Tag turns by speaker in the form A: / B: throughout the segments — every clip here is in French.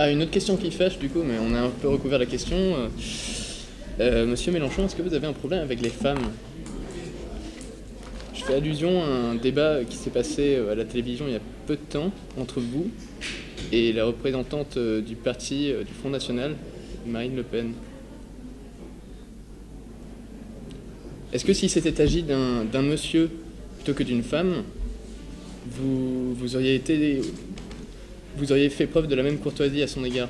A: Ah, une autre question qui fâche du coup, mais on a un peu recouvert la question. Monsieur Mélenchon, est-ce que vous avez un problème avec les femmes? Je fais allusion à un débat qui s'est passé à la télévision il y a peu de temps entre vous et la représentante du parti du Front National, Marine Le Pen. Est-ce que si c'était agi d'un monsieur plutôt que d'une femme, vous auriez fait preuve de la même courtoisie à son égard?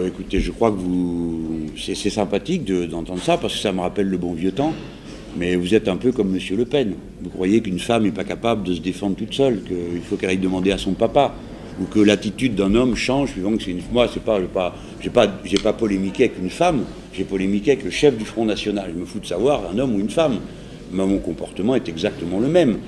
B: Écoutez, je crois que c'est sympathique d'entendre ça, parce que ça me rappelle le bon vieux temps, mais vous êtes un peu comme Monsieur Le Pen. Vous croyez qu'une femme n'est pas capable de se défendre toute seule, qu'il faut qu'elle aille demander à son papa, ou que l'attitude d'un homme change suivant que c'est une... Moi, j'ai pas polémiqué avec une femme, j'ai polémiqué avec le chef du Front National. Je me fous de savoir un homme ou une femme. Mais mon comportement est exactement le même.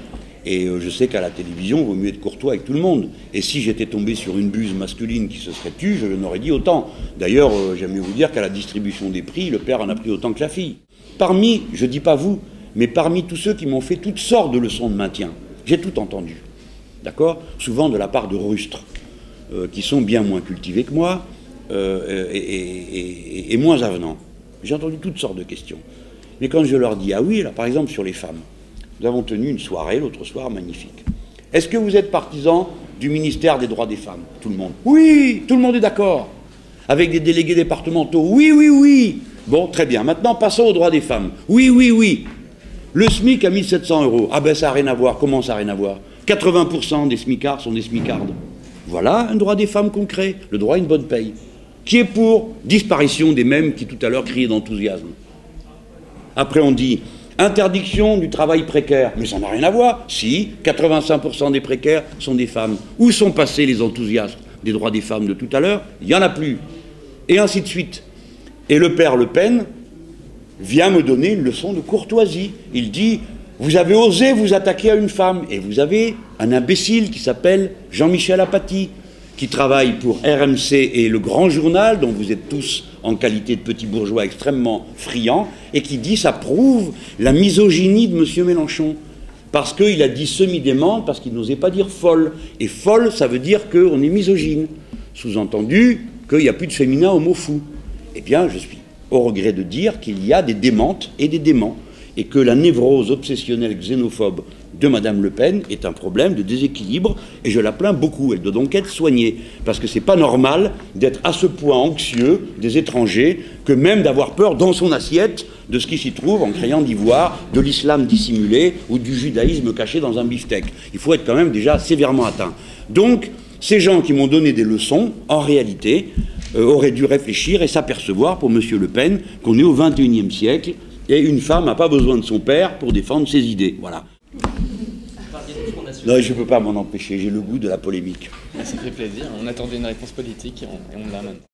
B: Et je sais qu'à la télévision, il vaut mieux être courtois avec tout le monde. Et si j'étais tombé sur une buse masculine qui se serait tue, je n'aurais dit autant. D'ailleurs, j'aime mieux vous dire qu'à la distribution des prix, le père en a pris autant que la fille. Parmi, je dis pas vous, mais parmi tous ceux qui m'ont fait toutes sortes de leçons de maintien, j'ai tout entendu. D'accord? Souvent de la part de rustres, qui sont bien moins cultivés que moi, et moins avenants. J'ai entendu toutes sortes de questions. Mais quand je leur dis, ah oui, là, par exemple, sur les femmes, nous avons tenu une soirée, l'autre soir, magnifique. Est-ce que vous êtes partisan du ministère des droits des femmes? Tout le monde. Oui, tout le monde est d'accord. Avec des délégués départementaux. Oui, oui, oui. Bon, très bien. Maintenant, passons aux droits des femmes. Oui, oui, oui. Le SMIC à 1 700 €. Ah ben, ça n'a rien à voir. Comment ça n'a rien à voir? 80% des smicards sont des smicardes. Voilà un droit des femmes concret. Le droit à une bonne paye. Qui est pour disparition des mêmes qui tout à l'heure criaient d'enthousiasme. Après, on dit interdiction du travail précaire. Mais ça n'a rien à voir. Si, 85% des précaires sont des femmes. Où sont passés les enthousiastes des droits des femmes de tout à l'heure? Il n'y en a plus. Et ainsi de suite. Et le père Le Pen vient me donner une leçon de courtoisie. Il dit, vous avez osé vous attaquer à une femme. Et vous avez un imbécile qui s'appelle Jean-Michel Apathy, qui travaille pour RMC et le Grand Journal, dont vous êtes tous en qualité de petits bourgeois extrêmement friands, et qui dit ça prouve la misogynie de M. Mélenchon. Parce qu'il a dit semi-démente, parce qu'il n'osait pas dire folle. Et folle, ça veut dire qu'on est misogyne. Sous-entendu qu'il n'y a plus de féminin au mot fou. Eh bien, je suis au regret de dire qu'il y a des démentes et des déments, et que la névrose obsessionnelle xénophobe de Mme Le Pen est un problème de déséquilibre, et je la plains beaucoup. Elle doit donc être soignée, parce que c'est pas normal d'être à ce point anxieux des étrangers, que même d'avoir peur dans son assiette de ce qui s'y trouve en créant d'ivoire, de l'islam dissimulé ou du judaïsme caché dans un beefsteak. Il faut être quand même déjà sévèrement atteint. Donc, ces gens qui m'ont donné des leçons, en réalité, auraient dû réfléchir et s'apercevoir pour M. Le Pen qu'on est au XXIe siècle, et une femme n'a pas besoin de son père pour défendre ses idées. Voilà. Non, je ne peux pas m'en empêcher, j'ai le goût de la polémique.
A: Ça fait plaisir, on attendait une réponse politique et on l'a maintenant.